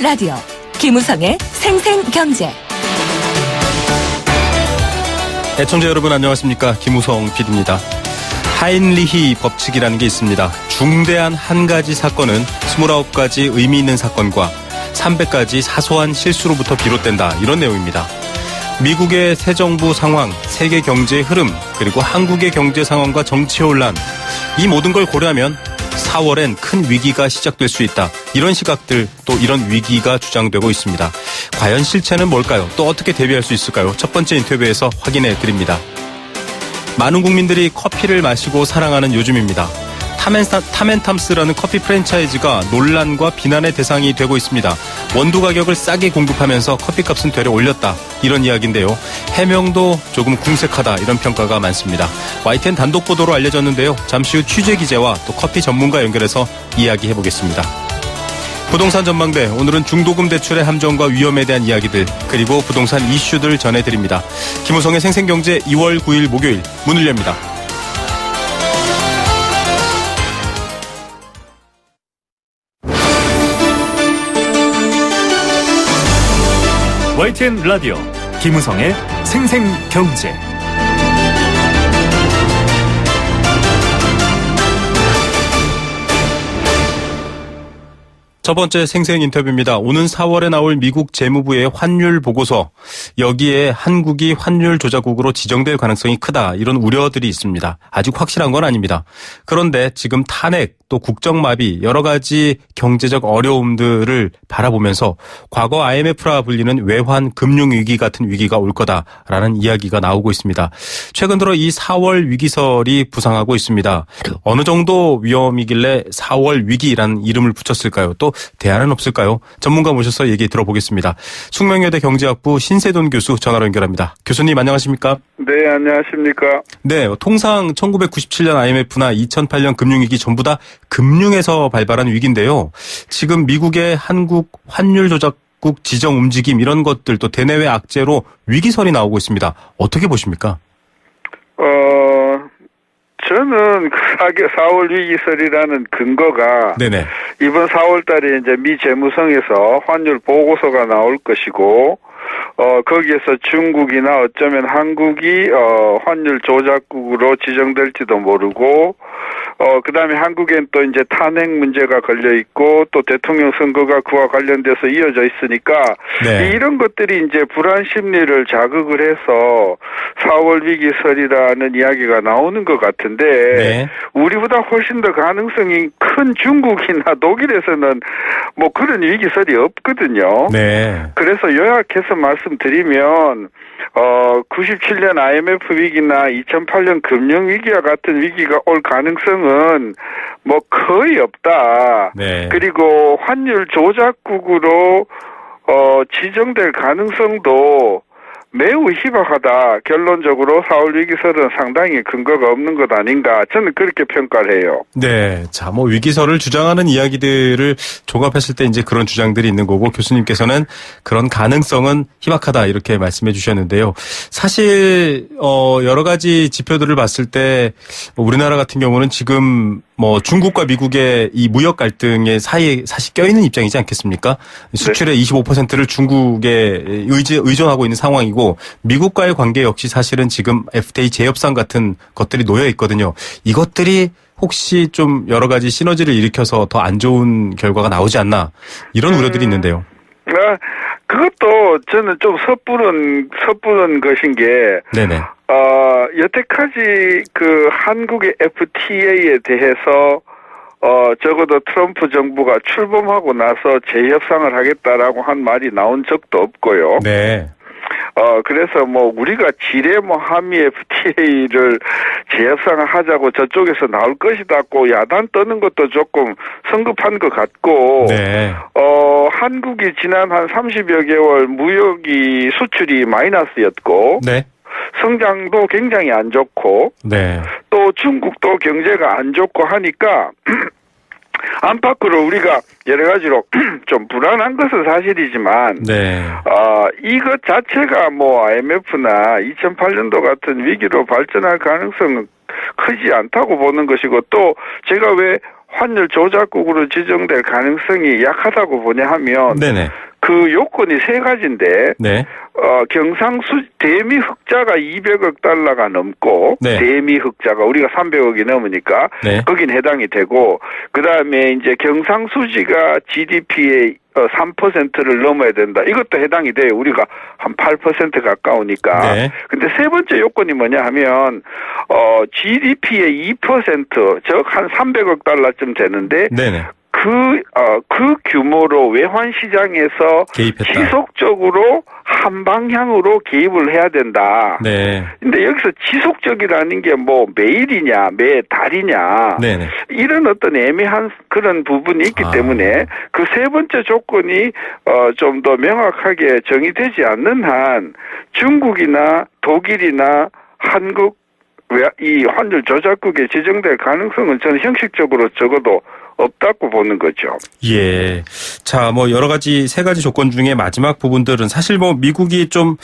라디오 김우성의 생생경제. 애청자 여러분 안녕하십니까? 김우성 PD입니다. 하인리히 법칙이라는 게 있습니다. 중대한 한 가지 사건은 29가지 의미 있는 사건과 300가지 사소한 실수로부터 비롯된다. 이런 내용입니다. 미국의 새 정부 상황, 세계 경제의 흐름, 그리고 한국의 경제 상황과 정치 혼란, 이 모든 걸 고려하면 4월엔 큰 위기가 시작될 수 있다. 이런 시각들, 또 이런 위기가 주장되고 있습니다. 과연 실체는 뭘까요? 또 어떻게 대비할 수 있을까요? 첫 번째 인터뷰에서 확인해 드립니다. 많은 국민들이 커피를 마시고 사랑하는 요즘입니다. 탐앤탐스라는 커피 프랜차이즈가 논란과 비난의 대상이 되고 있습니다. 원두 가격을 싸게 공급하면서 커피값은 되려 올렸다. 이런 이야기인데요. 해명도 조금 궁색하다. 이런 평가가 많습니다. YTN 단독 보도로 알려졌는데요. 잠시 후 취재 기자와 또 커피 전문가 연결해서 이야기해보겠습니다. 부동산 전망대, 오늘은 중도금 대출의 함정과 위험에 대한 이야기들, 그리고 부동산 이슈들 전해드립니다. 김우성의 생생경제 2월 9일 목요일 문을 엽니다. YTN 라디오 김우성의 생생경제. 첫 번째 생생 인터뷰입니다. 오는 4월에 나올 미국 재무부의 환율 보고서, 여기에 한국이 환율 조작국으로 지정될 가능성이 크다. 이런 우려들이 있습니다. 아직 확실한 건 아닙니다. 그런데 지금 탄핵, 또 국정마비, 여러 가지 경제적 어려움들을 바라보면서 과거 IMF라 불리는 외환 금융위기 같은 위기가 올 거다라는 이야기가 나오고 있습니다. 최근 들어 이 4월 위기설이 부상하고 있습니다. 어느 정도 위험이길래 4월 위기라는 이름을 붙였을까요? 또 대안은 없을까요? 전문가 모셔서 얘기 들어보겠습니다. 숙명여대 경제학부 신세돈 교수 전화로 연결합니다. 교수님 안녕하십니까? 네, 안녕하십니까? 네, 통상 1997년 IMF나 2008년 금융위기 전부 다 금융에서 발발한 위기인데요. 지금 미국의 한국 환율 조작국 지정 움직임, 이런 것들, 또 대내외 악재로 위기설이 나오고 있습니다. 어떻게 보십니까? 저는 4월 위기설이라는 근거가 네네. 이번 4월 달에 이제 미 재무성에서 환율 보고서가 나올 것이고, 거기에서 중국이나 어쩌면 한국이 환율 조작국으로 지정될지도 모르고, 그다음에 한국엔 또 이제 탄핵 문제가 걸려 있고, 또 대통령 선거가 그와 관련돼서 이어져 있으니까, 네. 이런 것들이 이제 불안 심리를 자극을 해서 4월 위기설이라는 이야기가 나오는 것 같은데, 네. 우리보다 훨씬 더 가능성이 큰 중국이나 독일에서는 뭐 그런 위기설이 없거든요. 네. 그래서 요약해서 말씀드리면 97년 IMF 위기나 2008년 금융위기와 같은 위기가 올 가능성은 뭐 거의 없다. 네. 그리고 환율 조작국으로 지정될 가능성도 매우 희박하다. 결론적으로 4월 위기설은 상당히 근거가 없는 것 아닌가. 저는 그렇게 평가를 해요. 네. 자, 뭐 위기설을 주장하는 이야기들을 종합했을 때 이제 그런 주장들이 있는 거고, 교수님께서는 그런 가능성은 희박하다. 이렇게 말씀해 주셨는데요. 사실 여러 가지 지표들을 봤을 때 우리나라 같은 경우는 지금 뭐 중국과 미국의 이 무역 갈등의 사이에 사실 껴있는 입장이지 않겠습니까? 수출의 25%를 중국에 의존하고 있는 상황이고, 미국과의 관계 역시 사실은 지금 FTA 재협상 같은 것들이 놓여 있거든요. 이것들이 혹시 좀 여러 가지 시너지를 일으켜서 더 안 좋은 결과가 나오지 않나, 이런 우려들이 있는데요. 그것도 저는 좀 섣부른 것인 게, 네네. 여태까지 그 한국의 FTA에 대해서 적어도 트럼프 정부가 출범하고 나서 재협상을 하겠다라고 한 말이 나온 적도 없고요. 네. 그래서 뭐 우리가 지레 뭐 한미 FTA를 재협상을 하자고 저쪽에서 나올 것이다고 야단 떠는 것도 조금 성급한 것 같고, 네. 한국이 지난 한 30여 개월 무역이 수출이 마이너스였고, 네. 성장도 굉장히 안 좋고, 네. 또 중국도 경제가 안 좋고 하니까 안팎으로 우리가 여러 가지로 좀 불안한 것은 사실이지만, 네. 이것 자체가 뭐 IMF나 2008년도 같은 위기로 발전할 가능성은 크지 않다고 보는 것이고, 또 제가 왜 환율 조작국으로 지정될 가능성이 약하다고 보냐 하면 네네. 그 요건이 세 가지인데 네. 대미 흑자가 200억 달러가 넘고 네. 대미 흑자가 우리가 300억이 넘으니까 네. 거긴 해당이 되고 그다음에 이제 경상수지가 GDP의 3%를 넘어야 된다. 이것도 해당이 돼요. 우리가 한 8% 가까우니까. 네. 근데 세 번째 요건이 뭐냐 하면 GDP의 2% 즉 한 300억 달러쯤 되는데 네네. 그 규모로 외환 시장에서 개입했다. 지속적으로 한 방향으로 개입을 해야 된다. 네. 근데 여기서 지속적이라는 게 뭐 매일이냐, 매 달이냐. 네네. 이런 어떤 애매한 그런 부분이 있기 때문에 그 세 번째 조건이 좀 더 명확하게 정의되지 않는 한 중국이나 독일이나 한국 이 환율 조작국에 지정될 가능성은 저는 형식적으로 적어도 없다고 보는 거죠. 예. 자, 뭐 여러 가지 세 가지 조건 중에 마지막 부분들은 사실 뭐 미국이 좀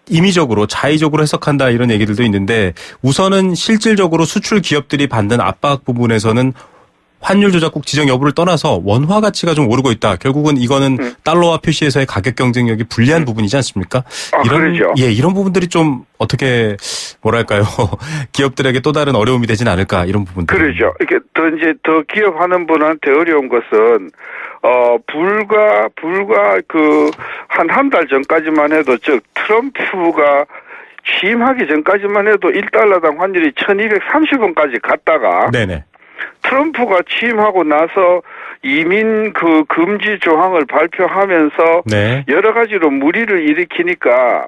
임의적으로 자의적으로 해석한다 이런 얘기들도 있는데 우선은 실질적으로 수출 기업들이 받는 압박 부분에서는 환율 조작국 지정 여부를 떠나서 원화 가치가 좀 오르고 있다. 결국은 이거는 달러화 표시에서의 가격 경쟁력이 불리한 부분이지 않습니까? 그렇죠. 예, 이런 부분들이 좀 어떻게 뭐랄까요? 기업들에게 또 다른 어려움이 되진 않을까 이런 부분들. 그렇죠. 이렇게 더 기업하는 분한테 어려운 것은 불과 한 달 전까지만 해도 즉 트럼프가 취임하기 전까지만 해도 1달러당 환율이 1230원까지 갔다가 네네. 트럼프가 취임하고 나서 이민 금지 조항을 발표하면서 네. 여러 가지로 물의를 일으키니까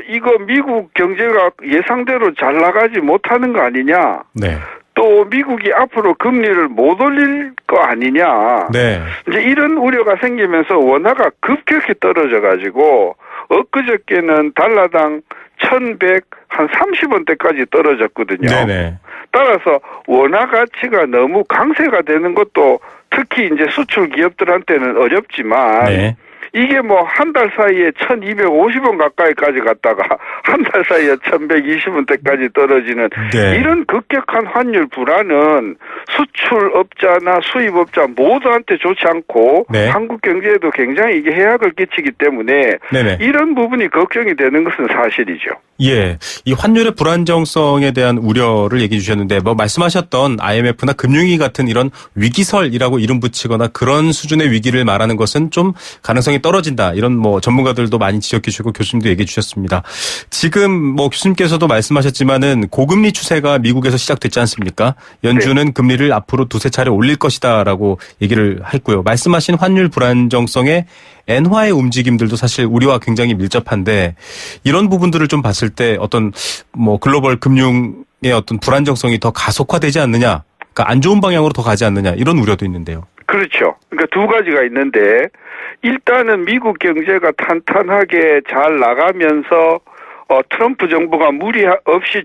이거 미국 경제가 예상대로 잘 나가지 못하는 거 아니냐. 네. 또 미국이 앞으로 금리를 못 올릴 거 아니냐. 네. 이제 이런 우려가 생기면서 원화가 급격히 떨어져 가지고 엊그저께는 달러당 1130원대까지 떨어졌거든요. 네네. 따라서 원화 가치가 너무 강세가 되는 것도 특히 이제 수출 기업들한테는 어렵지만 네. 이게 뭐 한 달 사이에 1250원 가까이까지 갔다가 한 달 사이에 1120원대까지 떨어지는 네. 이런 급격한 환율 불안은 수출업자나 수입업자 모두한테 좋지 않고 네. 한국 경제에도 굉장히 이게 해악을 끼치기 때문에 네네. 이런 부분이 걱정이 되는 것은 사실이죠. 예. 이 환율의 불안정성에 대한 우려를 얘기해 주셨는데 뭐 말씀하셨던 IMF나 금융위기 같은 이런 위기설이라고 이름 붙이거나 그런 수준의 위기를 말하는 것은 좀 가능성이 떨어진다. 이런 뭐 전문가들도 많이 지적해 주시고 교수님도 얘기해 주셨습니다. 지금 뭐 교수님께서도 말씀하셨지만은 고금리 추세가 미국에서 시작됐지 않습니까? 연준은 금리를 앞으로 두세 차례 올릴 것이다라고 얘기를 했고요. 말씀하신 환율 불안정성에 엔화의 움직임들도 사실 우리와 굉장히 밀접한데 이런 부분들을 좀 봤을 때 어떤 뭐 글로벌 금융의 어떤 불안정성이 더 가속화되지 않느냐, 그러니까 안 좋은 방향으로 더 가지 않느냐 이런 우려도 있는데요. 그렇죠. 그러니까 두 가지가 있는데 일단은 미국 경제가 탄탄하게 잘 나가면서 트럼프 정부가 무리 없이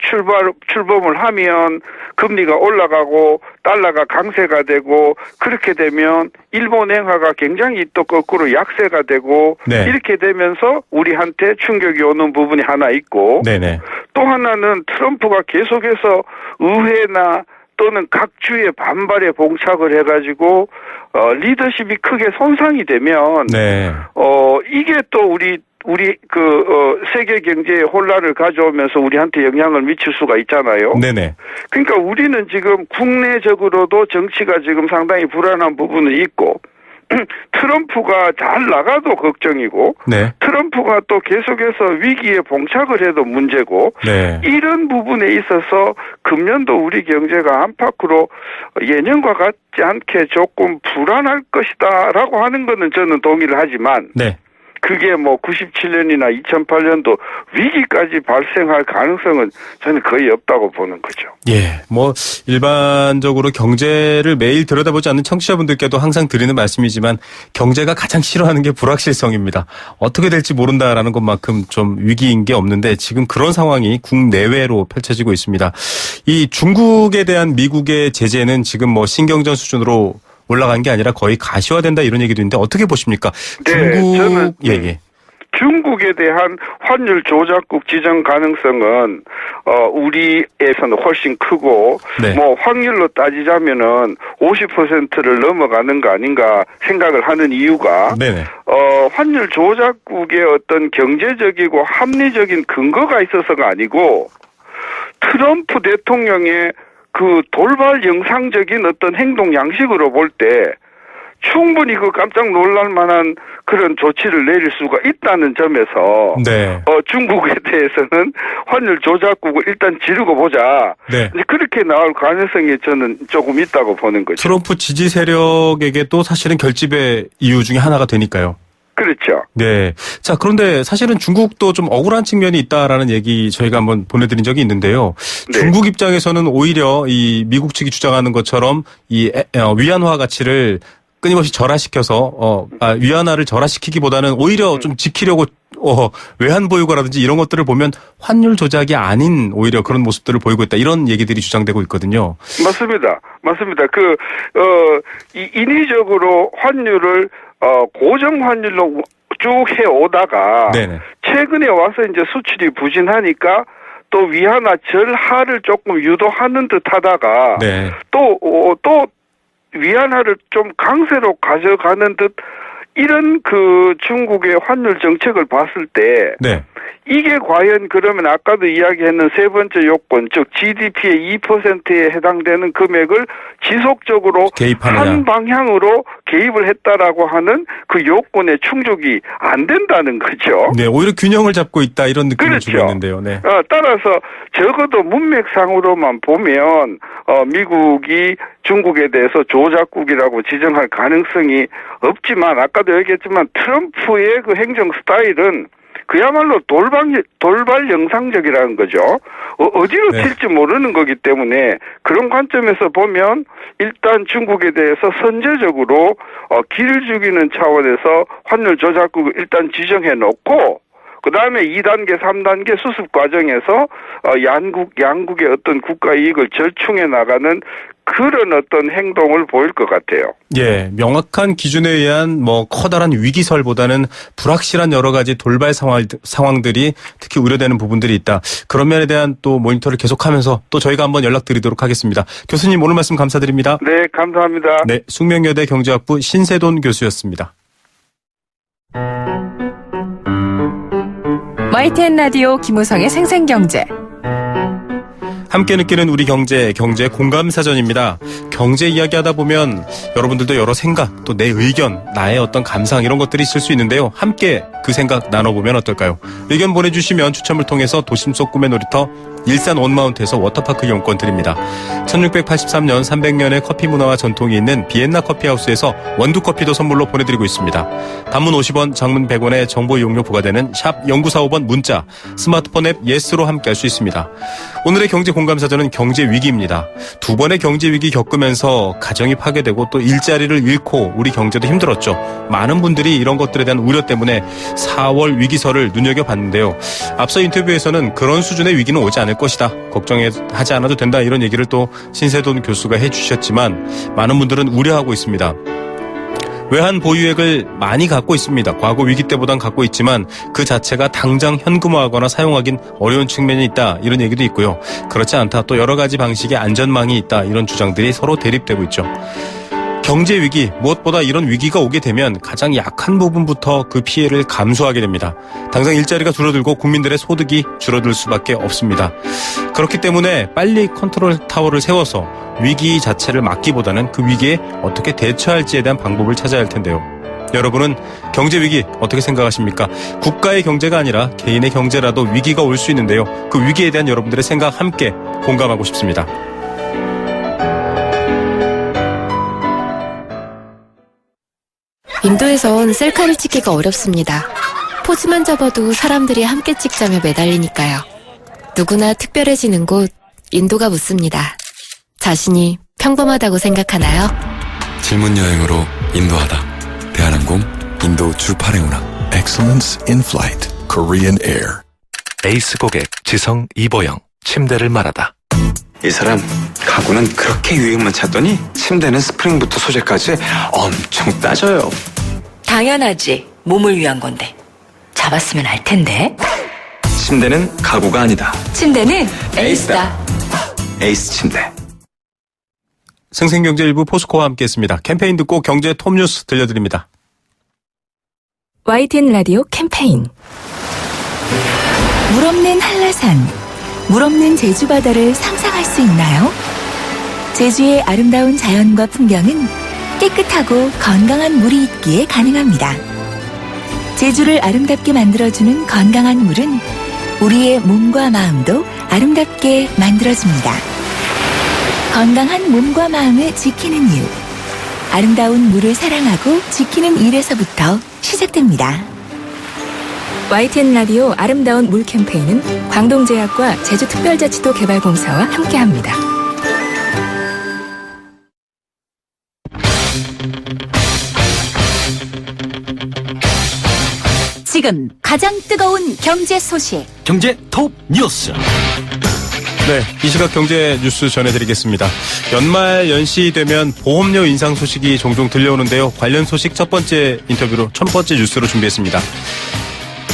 출범을 하면 금리가 올라가고 달러가 강세가 되고 그렇게 되면 일본 엔화가 굉장히 또 거꾸로 약세가 되고 네. 이렇게 되면서 우리한테 충격이 오는 부분이 하나 있고 네네. 또 하나는 트럼프가 계속해서 의회나 또는 각 주의 반발에 봉착을 해가지고 리더십이 크게 손상이 되면 네. 이게 또 우리 세계 경제에 혼란을 가져오면서 우리한테 영향을 미칠 수가 있잖아요. 네네. 그러니까 우리는 지금 국내적으로도 정치가 지금 상당히 불안한 부분은 있고 트럼프가 잘 나가도 걱정이고 네. 트럼프가 또 계속해서 위기에 봉착을 해도 문제고 네. 이런 부분에 있어서 금년도 우리 경제가 안팎으로 예년과 같지 않게 조금 불안할 것이다라고 하는 거는 저는 동의를 하지만 네. 그게 뭐 97년이나 2008년도 위기까지 발생할 가능성은 저는 거의 없다고 보는 거죠. 예, 뭐 일반적으로 경제를 매일 들여다보지 않는 청취자분들께도 항상 드리는 말씀이지만 경제가 가장 싫어하는 게 불확실성입니다. 어떻게 될지 모른다라는 것만큼 좀 위기인 게 없는데 지금 그런 상황이 국내외로 펼쳐지고 있습니다. 이 중국에 대한 미국의 제재는 지금 뭐 신경전 수준으로 올라간 게 아니라 거의 가시화된다 이런 얘기도 있는데 어떻게 보십니까? 네, 중국 저는 예. 중국에 대한 환율 조작국 지정 가능성은 우리에서는 훨씬 크고 네. 뭐 확률로 따지자면은 50%를 넘어가는 거 아닌가 생각을 하는 이유가 네네. 환율 조작국의 어떤 경제적이고 합리적인 근거가 있어서가 아니고 트럼프 대통령의 그 돌발 영상적인 어떤 행동 양식으로 볼 때 충분히 그 깜짝 놀랄 만한 그런 조치를 내릴 수가 있다는 점에서 네. 중국에 대해서는 환율 조작국을 일단 지르고 보자. 네. 이제 그렇게 나올 가능성이 저는 조금 있다고 보는 거죠. 트럼프 지지 세력에게도 사실은 결집의 이유 중에 하나가 되니까요. 그렇죠. 네. 자, 그런데 사실은 중국도 좀 억울한 측면이 있다라는 얘기 저희가 한번 보내드린 적이 있는데요. 네. 중국 입장에서는 오히려 이 미국 측이 주장하는 것처럼 이 위안화 가치를 끊임없이 절하시켜서 위안화를 절하시키기보다는 오히려 좀 지키려고 외환 보유고라든지 이런 것들을 보면 환율 조작이 아닌 오히려 그런 모습들을 보이고 있다. 이런 얘기들이 주장되고 있거든요. 맞습니다. 맞습니다. 인위적으로 환율을 고정 환율로 쭉 해오다가 네네. 최근에 와서 이제 수출이 부진하니까 또 위안화 절하를 조금 유도하는 듯 하다가 네. 또 위안화를 좀 강세로 가져가는 듯 이런 그 중국의 환율 정책을 봤을 때 네. 이게 과연 그러면 아까도 이야기했는 세 번째 요건, 즉 GDP의 2%에 해당되는 금액을 지속적으로 개입하느냐. 한 방향으로 개입을 했다라고 하는 그 요건의 충족이 안 된다는 거죠. 네, 오히려 균형을 잡고 있다 이런 느낌을 그렇죠. 주고 있는데요. 네. 따라서 적어도 문맥상으로만 보면 미국이 중국에 대해서 조작국이라고 지정할 가능성이 없지만 아까도 얘기했지만 트럼프의 그 행정 스타일은 그야말로 돌발 영상적이라는 거죠. 어디로 네. 튈지 모르는 거기 때문에 그런 관점에서 보면 일단 중국에 대해서 선제적으로 길을 죽이는 차원에서 환율 조작국을 일단 지정해 놓고 그다음에 2단계, 3단계 수습 과정에서 양국의 어떤 국가 이익을 절충해 나가는 그런 어떤 행동을 보일 것 같아요. 예, 명확한 기준에 의한 뭐 커다란 위기설보다는 불확실한 여러 가지 돌발 상황들이 특히 우려되는 부분들이 있다. 그런 면에 대한 또 모니터를 계속하면서 또 저희가 한번 연락드리도록 하겠습니다. 교수님 오늘 말씀 감사드립니다. 네, 감사합니다. 네, 숙명여대 경제학부 신세돈 교수였습니다. YTN 라디오 김우성의 생생경제. 함께 느끼는 우리 경제 공감사전입니다. 경제 이야기하다 보면 여러분들도 여러 생각, 또 내 의견, 나의 어떤 감상 이런 것들이 있을 수 있는데요. 함께 그 생각 나눠보면 어떨까요? 의견 보내주시면 추첨을 통해서 도심 속 꿈의 놀이터 일산 원마운트에서 워터파크 이용권 드립니다. 1683년 300년의 커피 문화와 전통이 있는 비엔나 커피하우스에서 원두커피도 선물로 보내드리고 있습니다. 단문 50원, 장문 100원의 정보 이용료 부과되는 샵 0945번 문자, 스마트폰 앱 예스로 함께할 수 있습니다. 오늘의 경제 공감사전은 경제 위기입니다. 두 번의 경제 위기 겪으면서 가정이 파괴되고 또 일자리를 잃고 우리 경제도 힘들었죠. 많은 분들이 이런 것들에 대한 우려 때문에 4월 위기설을 눈여겨봤는데요. 앞서 인터뷰에서는 그런 수준의 위기는 오지 않을 것이다. 걱정하지 않아도 된다. 이런 얘기를 또 신세돈 교수가 해주셨지만 많은 분들은 우려하고 있습니다. 외환 보유액을 많이 갖고 있습니다. 과거 위기 때보단 갖고 있지만 그 자체가 당장 현금화하거나 사용하긴 어려운 측면이 있다. 이런 얘기도 있고요. 그렇지 않다. 또 여러 가지 방식의 안전망이 있다. 이런 주장들이 서로 대립되고 있죠. 경제 위기, 무엇보다 이런 위기가 오게 되면 가장 약한 부분부터 그 피해를 감수하게 됩니다. 당장 일자리가 줄어들고 국민들의 소득이 줄어들 수밖에 없습니다. 그렇기 때문에 빨리 컨트롤 타워를 세워서 위기 자체를 막기보다는 그 위기에 어떻게 대처할지에 대한 방법을 찾아야 할 텐데요. 여러분은 경제 위기 어떻게 생각하십니까? 국가의 경제가 아니라 개인의 경제라도 위기가 올 수 있는데요. 그 위기에 대한 여러분들의 생각 함께 공감하고 싶습니다. 인도에선 셀카를 찍기가 어렵습니다. 포즈만 잡아도 사람들이 함께 찍자며 매달리니까요. 누구나 특별해지는 곳, 인도가 묻습니다. 자신이 평범하다고 생각하나요? 질문 여행으로 인도하다. 대한항공 인도 출발행 운항. Excellence in Flight, Korean Air. 에이스 고객 지성 이보영 침대를 말하다. 이 사람 가구는 그렇게 유행만 찾더니 침대는 스프링부터 소재까지 엄청 따져요. 당연하지. 몸을 위한 건데. 가봤으면 알 텐데. 침대는 가구가 아니다. 침대는 에이스다. 에이스 침대. 생생경제 일부 포스코와 함께했습니다. 캠페인 듣고 경제 톱뉴스 들려드립니다. YTN 라디오 캠페인. 물 없는 한라산, 물 없는 제주 바다를 상상할 수 있나요? 제주의 아름다운 자연과 풍경은 깨끗하고 건강한 물이 있기에 가능합니다. 제주를 아름답게 만들어주는 건강한 물은 우리의 몸과 마음도 아름답게 만들어줍니다. 건강한 몸과 마음을 지키는 이유. 아름다운 물을 사랑하고 지키는 일에서부터 시작됩니다. YTN 라디오 아름다운 물 캠페인은 광동제약과 제주특별자치도 개발공사와 함께합니다. 지금 가장 뜨거운 경제 소식. 경제 톱 뉴스. 네, 이 시각 경제 뉴스 전해드리겠습니다. 연말 연시 되면 보험료 인상 소식이 종종 들려오는데요. 관련 소식 첫 번째 뉴스로 준비했습니다.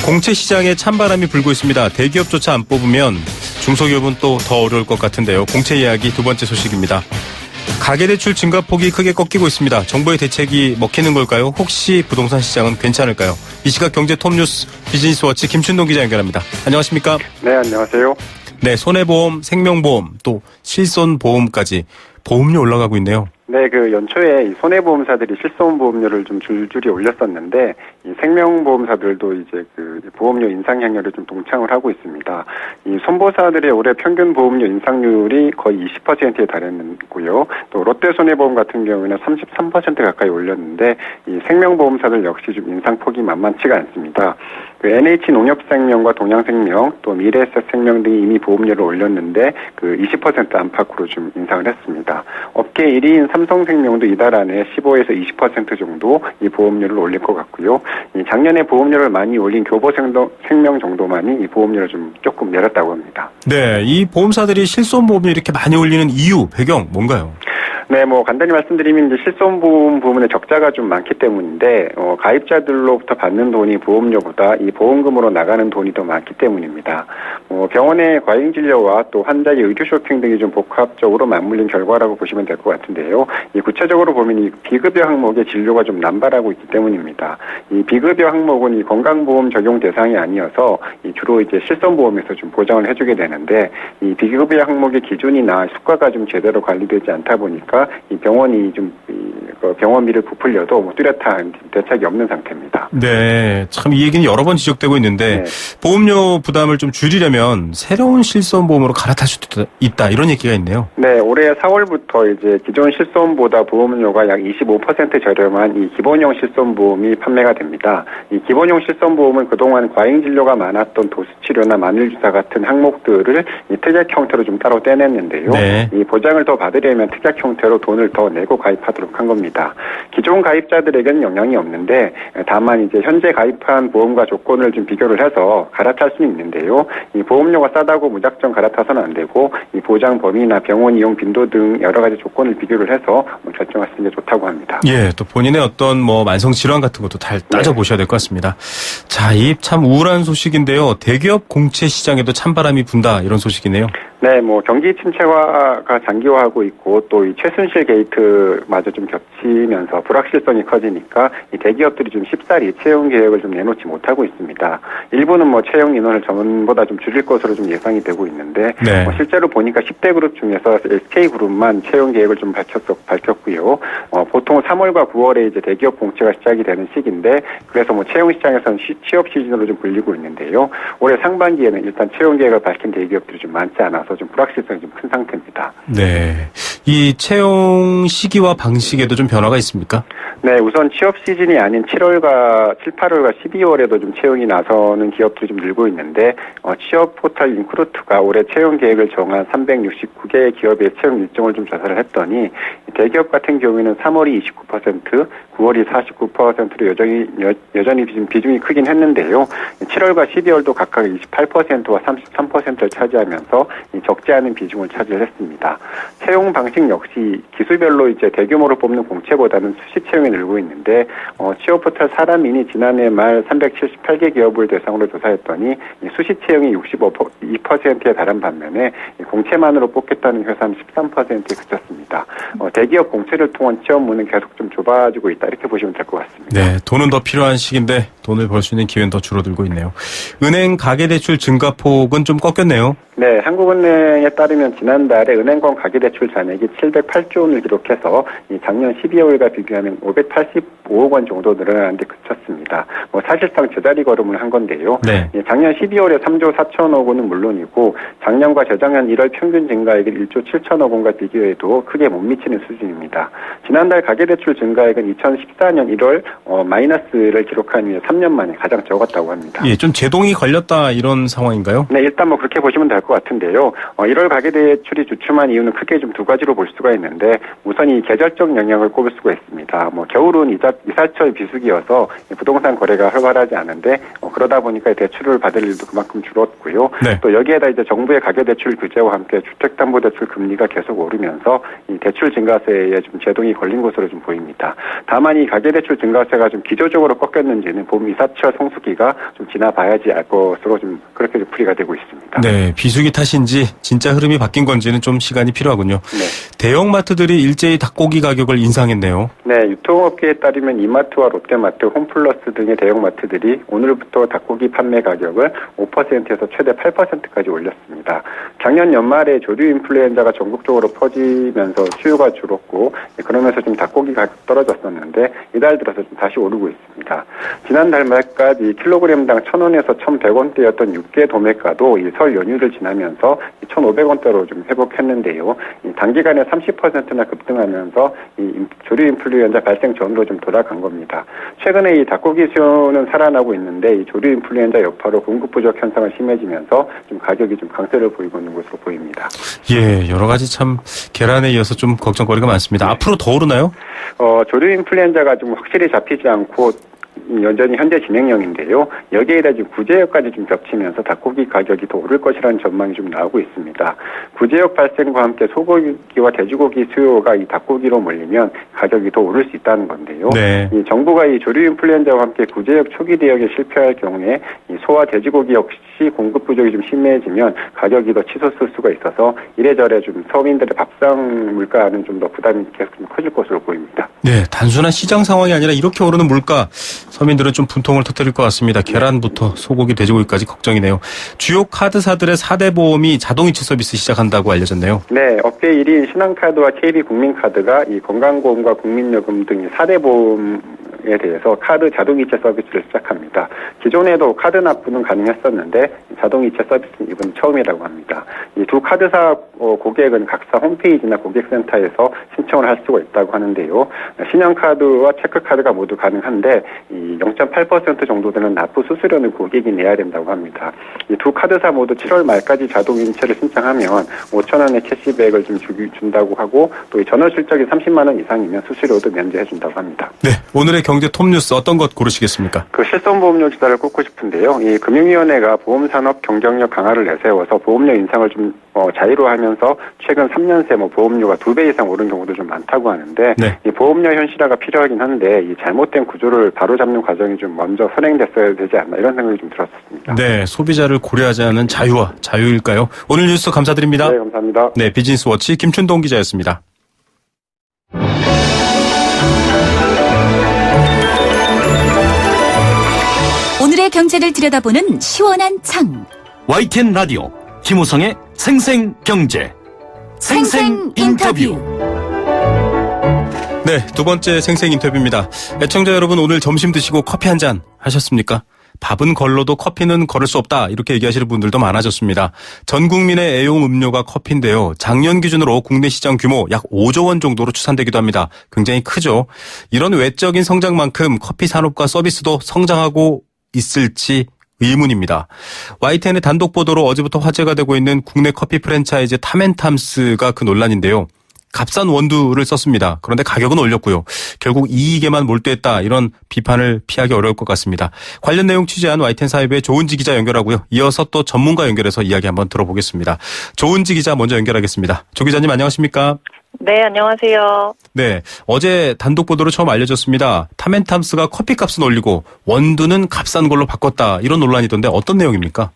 공채 시장에 찬바람이 불고 있습니다. 대기업조차 안 뽑으면 중소기업은 또 더 어려울 것 같은데요. 공채 이야기 두 번째 소식입니다. 가계대출 증가폭이 크게 꺾이고 있습니다. 정부의 대책이 먹히는 걸까요? 혹시 부동산 시장은 괜찮을까요? 이 시각 경제 톱뉴스 비즈니스워치 김춘동 기자 연결합니다. 안녕하십니까? 네, 안녕하세요. 네, 손해보험, 생명보험, 또 실손보험까지 보험료 올라가고 있네요. 네, 연초에 이 손해보험사들이 실손보험료를 좀 줄줄이 올렸었는데, 이 생명보험사들도 이제 보험료 인상 행렬에 좀 동참을 하고 있습니다. 이 손보사들의 올해 평균 보험료 인상률이 거의 20%에 달했고요. 또 롯데손해보험 같은 경우에는 33% 가까이 올렸는데, 이 생명보험사들 역시 좀 인상폭이 만만치가 않습니다. NH농협생명과 동양생명, 또 미래에셋생명 등이 이미 보험료를 올렸는데 20% 안팎으로 좀 인상을 했습니다. 업계 1위인 삼성생명도 이달 안에 15에서 20% 정도 이 보험료를 올릴 것 같고요. 이 작년에 보험료를 많이 올린 교보생명 정도만이 이 보험료를 좀 조금 내렸다고 합니다. 네, 이 보험사들이 실손보험료 이렇게 많이 올리는 이유, 배경 뭔가요? 네, 간단히 말씀드리면 이제 실손보험 부문에 적자가 좀 많기 때문인데, 가입자들로부터 받는 돈이 보험료보다 이 보험금으로 나가는 돈이 더 많기 때문입니다. 병원의 과잉진료와 또 환자의 의료 쇼핑 등이 좀 복합적으로 맞물린 결과라고 보시면 될 것 같은데요. 이 구체적으로 보면 이 비급여 항목의 진료가 좀 남발하고 있기 때문입니다. 이 비급여 항목은 이 건강보험 적용 대상이 아니어서 주로 이제 실손보험에서 좀 보장을 해주게 되는데, 이 비급여 항목의 기준이나 수가가 좀 제대로 관리되지 않다 보니까 이 병원이 좀 병원비를 부풀려도 뚜렷한 대책이 없는 상태입니다. 네, 참 이 얘기는 여러 번 지적되고 있는데 보험료 부담을 좀 줄이려면 새로운 실손보험으로 갈아탈 수도 있다 이런 얘기가 있네요. 네, 올해 4월부터 이제 기존 실손보다 보험료가 약 25% 저렴한 이 기본형 실손보험이 판매가 됩니다. 이 기본형 실손보험은 그동안 과잉진료가 많았던 도수치료나 만일주사 같은 항목들을 이 특약 형태로 좀 따로 떼냈는데요. 네. 이 보장을 더 받으려면 특약 형태로 돈을 더 내고 가입하도록 한 겁니다. 기존 가입자들에게는 영향이 없는데 다만 이제 현재 가입한 보험과 조건을 좀 비교를 해서 갈아탈 수는 있는데요. 이 보험료가 싸다고 무작정 갈아타서는 안 되고 이 보장 범위나 병원 이용 빈도 등 여러 가지 조건을 비교를 해서 결정하시는 게 좋다고 합니다. 예, 또 본인의 어떤 만성 질환 같은 것도 다 따져보셔야 될 것 같습니다. 자, 이 참 우울한 소식인데요. 대기업 공채 시장에도 찬바람이 분다 이런 소식이네요. 네, 경기 침체화가 장기화하고 있고 또 이 최순실 게이트마저 좀 겹치면서 불확실성이 커지니까 이 대기업들이 좀 쉽사리 채용 계획을 좀 내놓지 못하고 있습니다. 일부는 채용 인원을 전보다 좀 줄일 것으로 좀 예상이 되고 있는데 실제로 보니까 10대 그룹 중에서 SK 그룹만 채용 계획을 좀 밝혔고요. 보통 3월과 9월에 이제 대기업 공채가 시작이 되는 시기인데 그래서 채용 시장에서는 취업 시즌으로 좀 불리고 있는데요. 올해 상반기에는 일단 채용 계획을 밝힌 대기업들이 좀 많지 않아서 좀 불확실성이 좀 큰 상태입니다. 네, 이 채용 시기와 방식에도 좀 변화가 있습니까? 네, 우선 취업 시즌이 아닌 7, 8월과 12월에도 좀 채용이 나서는 기업들이 좀 늘고 있는데 취업 포털 인크루트가 올해 채용 계획을 정한 369개 기업의 채용 일정을 좀 조사를 했더니 대기업 같은 경우에는 3월이 29%, 9월이 49%로 여전히 비중이 크긴 했는데요. 7월과 12월도 각각 28%와 33%를 차지하면서 적지 않은 비중을 차지했습니다. 채용 방식 역시 기수별로 이제 대규모로 뽑는 공채보다는 수시 채용에 늘고 있는데 취업 포털 사람인이 지난해 말 378개 기업을 대상으로 조사했더니 수시 채용이 62%에 달한 반면에 공채만으로 뽑겠다는 회사는 13%에 그쳤습니다. 대기업 공채를 통한 취업 문은 계속 좀 좁아지고 있다 이렇게 보시면 될 것 같습니다. 네, 돈은 더 필요한 시기인데 돈을 벌 수 있는 기회는 더 줄어들고 있네요. 은행 가계대출 증가폭은 좀 꺾였네요. 네, 한국은행에 따르면 지난달에 은행권 가계대출 잔액이 708조 원을 기록해서 작년 12월과 비교하면 585억 원 정도 늘어나는 데 그쳤습니다. 사실상 제자리 걸음을 한 건데요. 네. 작년 12월에 3조 4천억 원은 물론이고 작년과 재작년 1월 평균 증가액이 1조 7천억 원과 비교해도 크게 못 미치는 수준입니다. 지난달 가계대출 증가액은 2014년 1월 마이너스를 기록한 이후에 3년 만에 가장 적었다고 합니다. 예, 좀 제동이 걸렸다 이런 상황인가요? 네, 일단 그렇게 보시면 될 것 같은데요. 1월 가계대출이 주춤한 이유는 크게 좀 두 가지로 볼 수가 있는데 우선 이 계절적 영향을 꼽을 수가 있습니다. 겨울은 이사철 비수기여서 부동산 거래가 활발하지 않은데 그러다 보니까 대출을 받을 일도 그만큼 줄었고요. 네. 또 여기에다 이제 정부의 가계대출 규제와 함께 주택담보대출 금리가 계속 오르면서 이 대출 증가세에 좀 제동이 걸린 것으로 좀 보입니다. 다만 이 가계대출 증가세가 좀 기조적으로 꺾였는지는 봄 이사철 성수기가 좀 지나봐야지 알 것으로 좀 그렇게 좀 풀이가 되고 있습니다. 네, 비수기 탓인지 진짜 흐름이 바뀐 건지는 좀 시간이 필요하군요. 네. 대형마트들이 일제히 닭고기 가격을 인상했네요. 네, 유통업계에 따르면 이마트와 롯데마트, 홈플러스 등의 대형마트들이 오늘부터 닭고기 판매 가격을 5%에서 최대 8%까지 올렸습니다. 작년 연말에 조류 인플루엔자가 전국적으로 퍼지면서 수요가 줄었고 그러면서 좀 닭고기 가격 떨어졌었는데 이달 들어서 좀 다시 오르고 있습니다. 지난달 말까지 킬로그램당 1,000원에서 1,100원대였던 육개 도매가도 이 설 연휴를 지나면서 1,500원대로 좀 회복했는데요. 단기간에 30%나 급등하면서 이 조류 인플루엔자 발생 전으로 좀 돌아간 겁니다. 최근에 이 닭고기 수요는 살아나고 있는데 이 조류 인플루엔자 여파로 공급 부족 현상이 심해지면서 좀 가격이 좀 강세를 보이고 있는 것으로 보입니다. 예, 여러 가지 참 계란에 이어서 좀 걱정거리가 많습니다. 앞으로 더 오르나요? 조류 인플루엔자가 좀 확실히 잡히지 않고 여전히 현재 진행형인데요. 여기에다 지금 구제역까지 좀 겹치면서 닭고기 가격이 더 오를 것이라는 전망이 좀 나오고 있습니다. 구제역 발생과 함께 소고기와 돼지고기 수요가 이 닭고기로 몰리면 가격이 더 오를 수 있다는 건데요. 네. 이 정부가 이 조류 인플루엔자와 함께 구제역 초기 대응에 실패할 경우에 이 소와 돼지고기 역시 공급 부족이 좀 심해지면 가격이 더 치솟을 수가 있어서 이래저래 좀 서민들의 밥상 물가는 좀 더 부담이 계속 좀 커질 것으로 보입니다. 네, 단순한 시장 상황이 아니라 이렇게 오르는 물가 서민들은 좀 분통을 터뜨릴 것 같습니다. 계란부터 소고기, 돼지고기까지 걱정이네요. 주요 카드사들의 4대 보험이 자동이체 서비스 시작한다고 알려졌네요. 네, 업계 1위인 신한카드와 KB국민카드가 이 건강보험과 국민요금 등 4대 보험에 대해서 카드 자동이체 서비스를 시작합니다. 기존에도 카드 납부는 가능했었는데 자동이체 서비스는 이번 처음이라고 합니다. 이 두 카드사 고객은 각사 홈페이지나 고객센터에서 신청을 할 수가 있다고 하는데요. 신용카드와 체크카드가 모두 가능한데 이 0.8% 정도 되는 납부 수수료는 고객이 내야 된다고 합니다. 이 두 카드사 모두 7월 말까지 자동이체를 신청하면 5,000원의 캐시백을 좀 준다고 하고 또 이 전월 실적이 30만 원 이상이면 수수료도 면제해 준다고 합니다. 네, 오늘의 경제 톱뉴스 어떤 것 고르시겠습니까? 실손보험료 기사를 꼽고 싶은데요. 이 금융위원회가 보험산업 경쟁력 강화를 내세워서 보험료 인상을 좀 자유로 하면서 최근 3년 새 보험료가 2배 이상 오른 경우도 좀 많다고 하는데 네. 이 보험료 현실화가 필요하긴 한데 이 잘못된 구조를 바로잡는 과정이 좀 먼저 선행됐어야 되지 않나 이런 생각이 좀 들었습니다. 네, 소비자를 고려하지 않은 자유와 자유일까요? 오늘 뉴스 감사드립니다. 네, 감사합니다. 네, 비즈니스워치 김춘동 기자였습니다. 오늘의 경제를 들여다보는 시원한 창. YTN 라디오 김우성의 생생경제 생생 인터뷰. 네, 두 번째 생생 인터뷰입니다. 애청자 여러분, 오늘 점심 드시고 커피 한 잔 하셨습니까? 밥은 걸러도 커피는 걸을 수 없다, 이렇게 얘기하시는 분들도 많아졌습니다. 전 국민의 애용 음료가 커피인데요. 작년 기준으로 국내 시장 규모 약 5조 원 정도로 추산되기도 합니다. 굉장히 크죠. 이런 외적인 성장만큼 커피 산업과 서비스도 성장하고 있을지 의문입니다. YTN의 단독 보도로 어제부터 화제가 되고 있는 국내 커피 프랜차이즈 탐앤탐스가 그 논란인데요. 값싼 원두를 썼습니다. 그런데 가격은 올렸고요. 결국 이익에만 몰두했다. 이런 비판을 피하기 어려울 것 같습니다. 관련 내용 취재한 YTN 사회부의 조은지 기자 연결하고요. 이어서 또 전문가 연결해서 이야기 한번 들어보겠습니다. 조은지 기자 먼저 연결하겠습니다. 조 기자님 안녕하십니까? 네, 안녕하세요. 네, 어제 단독 보도로 처음 알려졌습니다. 타멘탐스가 커피값은 올리고 원두는 값싼 걸로 바꿨다. 이런 논란이던데 어떤 내용입니까?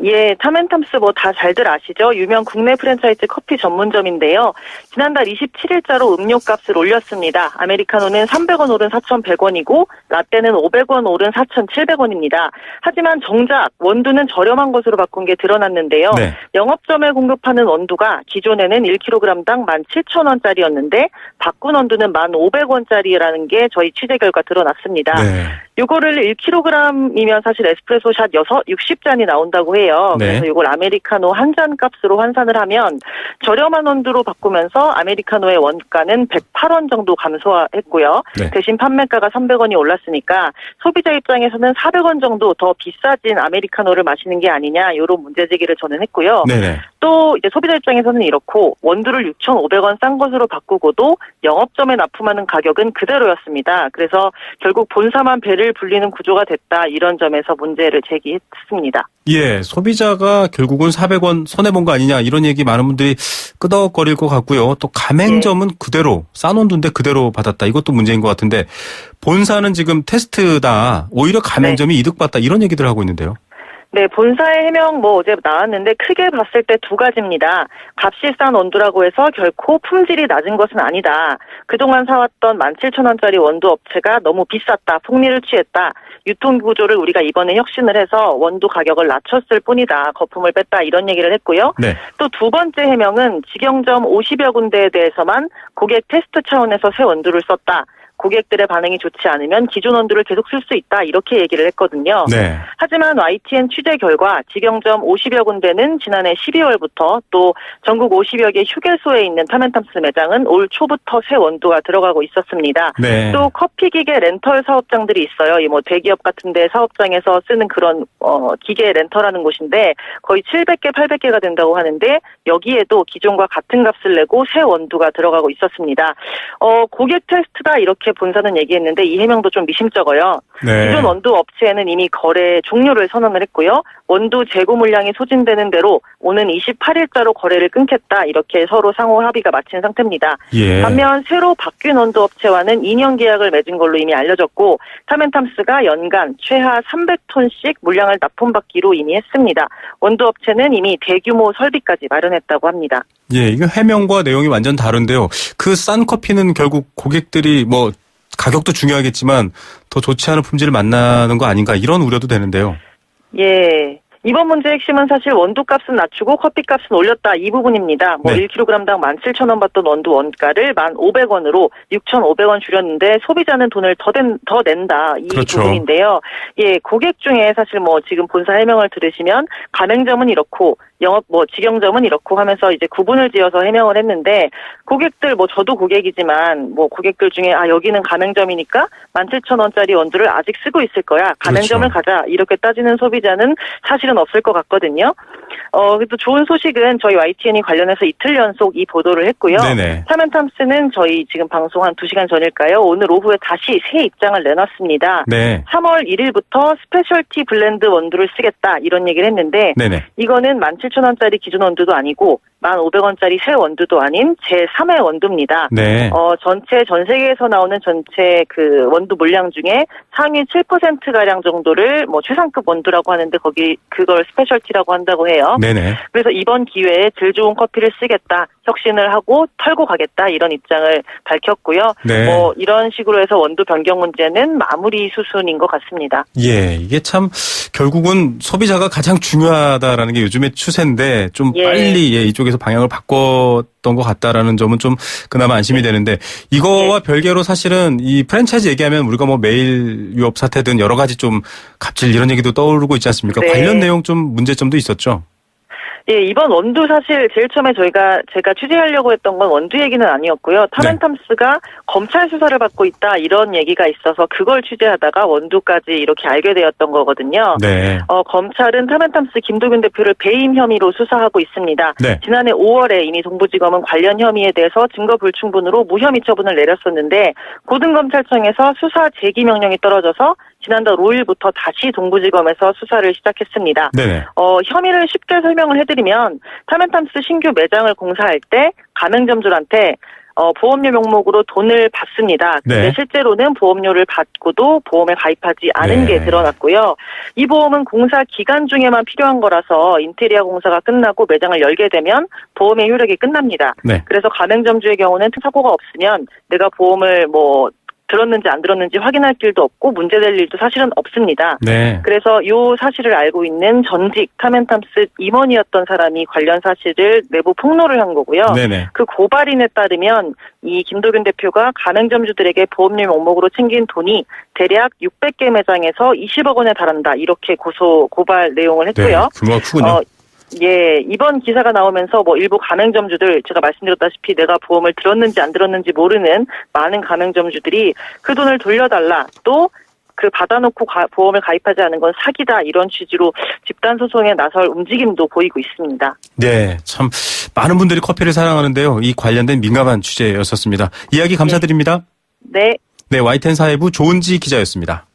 예, 타멘탐스 뭐 다 잘들 아시죠? 유명 국내 프랜차이즈 커피 전문점인데요. 지난달 27일자로 음료값을 올렸습니다. 아메리카노는 300원 오른 4,100원이고 라떼는 500원 오른 4,700원입니다. 하지만 정작 원두는 저렴한 것으로 바꾼 게 드러났는데요. 네. 영업점에 공급하는 원두가 기존에는 1kg당 17,000원짜리였는데 바꾼 원두는 1,500원짜리라는 게 저희 취재 결과 드러났습니다. 네. 요거를 1kg이면 사실 에스프레소 샷 60잔이 나온다고 해요. 네. 그래서 이걸 아메리카노 한 잔 값으로 환산을 하면 저렴한 원두로 바꾸면서 아메리카노의 원가는 108원 정도 감소했고요. 네. 대신 판매가가 300원이 올랐으니까 소비자 입장에서는 400원 정도 더 비싸진 아메리카노를 마시는 게 아니냐 이런 문제제기를 저는 했고요. 네네. 또 이제 소비자 입장에서는 이렇고 원두를 6,500원 싼 것으로 바꾸고도 영업점에 납품하는 가격은 그대로였습니다. 그래서 결국 본사만 배를 불리는 구조가 됐다 이런 점에서 문제를 제기했습니다. 예, 소비자가 결국은 400원 손해본 거 아니냐 이런 얘기 많은 분들이 끄덕거릴 것 같고요. 또 가맹점은 그대로 싼 원두인데 그대로 받았다. 이것도 문제인 것 같은데 본사는 지금 테스트다. 오히려 가맹점이 이득 봤다. 이런 얘기들 하고 있는데요. 네, 본사의 해명 어제 나왔는데 크게 봤을 때 두 가지입니다. 값이 싼 원두라고 해서 결코 품질이 낮은 것은 아니다. 그동안 사왔던 17,000원짜리 원두 업체가 너무 비쌌다. 폭리를 취했다. 유통구조를 우리가 이번에 혁신을 해서 원두 가격을 낮췄을 뿐이다. 거품을 뺐다. 이런 얘기를 했고요. 네. 또 두 번째 해명은 직영점 50여 군데에 대해서만 고객 테스트 차원에서 새 원두를 썼다. 고객들의 반응이 좋지 않으면 기존 원두를 계속 쓸 수 있다 이렇게 얘기를 했거든요. 네. 하지만 YTN 취재 결과 직영점 50여 군데는 지난해 12월부터 또 전국 50여 개 휴게소에 있는 타멘탐스 매장은 올 초부터 새 원두가 들어가고 있었습니다. 네. 또 커피기계 렌털 사업장들이 있어요. 이 뭐 대기업 같은 데 사업장에서 쓰는 그런 기계 렌털하는 곳인데 거의 700개, 800개가 된다고 하는데 여기에도 기존과 같은 값을 내고 새 원두가 들어가고 있었습니다. 고객 테스트다 이렇게 본사는 얘기했는데 이 해명도 좀 미심쩍어요. 네. 기존 원두 업체에는 이미 거래 종료를 선언을 했고요. 원두 재고 물량이 소진되는 대로 오는 28일자로 거래를 끊겠다 이렇게 서로 상호 합의가 마친 상태입니다. 예. 반면 새로 바뀐 원두 업체와는 2년 계약을 맺은 걸로 이미 알려졌고 타멘탐스가 연간 최하 300톤씩 물량을 납품받기로 이미 했습니다. 원두 업체는 이미 대규모 설비까지 마련했다고 합니다. 예, 이거 해명과 내용이 완전 다른데요. 그 싼 커피는 결국 고객들이 뭐 가격도 중요하겠지만 더 좋지 않은 품질을 만나는 거 아닌가 이런 우려도 되는데요. 예. 이번 문제의 핵심은 사실 원두값은 낮추고 커피값은 올렸다 이 부분입니다. 뭐 네. 1kg당 17,000원 받던 원두 원가를 1,500원으로 6,500원 줄였는데 소비자는 돈을 더 낸다 이 그렇죠. 부분인데요. 예, 고객 중에 사실 뭐 지금 본사 해명을 들으시면 가맹점은 이렇고 영업 직영점은 이렇고 하면서 이제 구분을 지어서 해명을 했는데 고객들 저도 고객이지만 고객들 중에 여기는 가맹점이니까 17,000원짜리 원두를 아직 쓰고 있을 거야. 가맹점을 그렇죠. 가자. 이렇게 따지는 소비자는 사실은 없을 것 같거든요. 그래도 좋은 소식은 저희 YTN이 관련해서 이틀 연속 이 보도를 했고요. 네네. 타멘탐스는 저희 지금 방송 한 2시간 전일까요? 오늘 오후에 다시 새 입장을 내놨습니다. 네. 3월 1일부터 스페셜티 블렌드 원두를 쓰겠다 이런 얘기를 했는데 네네. 이거는 17,000원짜리 기존 원두도 아니고 1,500원짜리 새 원두도 아닌 제3의 원두입니다. 네. 전 세계에서 나오는 전체 그 원두 물량 중에 상위 7%가량 정도를 최상급 원두라고 하는데 그걸 스페셜티라고 한다고 해요. 네네. 그래서 이번 기회에 질 좋은 커피를 쓰겠다, 혁신을 하고 털고 가겠다 이런 입장을 밝혔고요. 네. 이런 식으로 해서 원두 변경 문제는 마무리 수순인 것 같습니다. 예, 이게 참 결국은 소비자가 가장 중요하다라는 게 요즘의 추세인데 좀 빨리 이쪽에서 방향을 바꿨던 것 같다라는 점은 좀 그나마 안심이 되는데 이거와 별개로 사실은 이 프랜차이즈 얘기하면 우리가 매일 유업 사태든 여러 가지 좀 갑질 이런 얘기도 떠오르고 있지 않습니까? 네. 관련 내용 좀 문제점도 있었죠. 예, 이번 원두 사실 제일 처음에 제가 취재하려고 했던 건 원두 얘기는 아니었고요. 탐앤탐스가 검찰 수사를 받고 있다 이런 얘기가 있어서 그걸 취재하다가 원두까지 이렇게 알게 되었던 거거든요. 네. 검찰은 탐앤탐스 김도균 대표를 배임 혐의로 수사하고 있습니다. 네. 지난해 5월에 이미 동부지검은 관련 혐의에 대해서 증거 불충분으로 무혐의 처분을 내렸었는데 고등검찰청에서 수사 재기 명령이 떨어져서 지난달 5일부터 다시 동부지검에서 수사를 시작했습니다. 네네. 혐의를 쉽게 설명을 해드리면 탐앤탐스 신규 매장을 공사할 때 가맹점주한테 보험료 명목으로 돈을 받습니다. 근데 네. 실제로는 보험료를 받고도 보험에 가입하지 않은 네. 게 드러났고요. 이 보험은 공사 기간 중에만 필요한 거라서 인테리어 공사가 끝나고 매장을 열게 되면 보험의 효력이 끝납니다. 네. 그래서 가맹점주의 경우는 사고가 없으면 내가 보험을 들었는지 안 들었는지 확인할 길도 없고 문제될 일도 사실은 없습니다. 네. 그래서 이 사실을 알고 있는 전직 탐앤탐스 임원이었던 사람이 관련 사실을 내부 폭로를 한 거고요. 네네. 그 고발인에 따르면 이 김도균 대표가 가맹점주들에게 보험료 명목으로 챙긴 돈이 대략 600개 매장에서 20억 원에 달한다. 이렇게 고발 내용을 했고요. 네. 규모가 크군요. 예, 이번 기사가 나오면서 일부 가맹점주들, 제가 말씀드렸다시피 내가 보험을 들었는지 안 들었는지 모르는 많은 가맹점주들이 그 돈을 돌려달라, 또 그 받아놓고 보험을 가입하지 않은 건 사기다, 이런 취지로 집단소송에 나설 움직임도 보이고 있습니다. 네, 참 많은 분들이 커피를 사랑하는데요. 이 관련된 민감한 취재였었습니다. 이야기 감사드립니다. 네. 네, YTN 사회부 조은지 기자였습니다.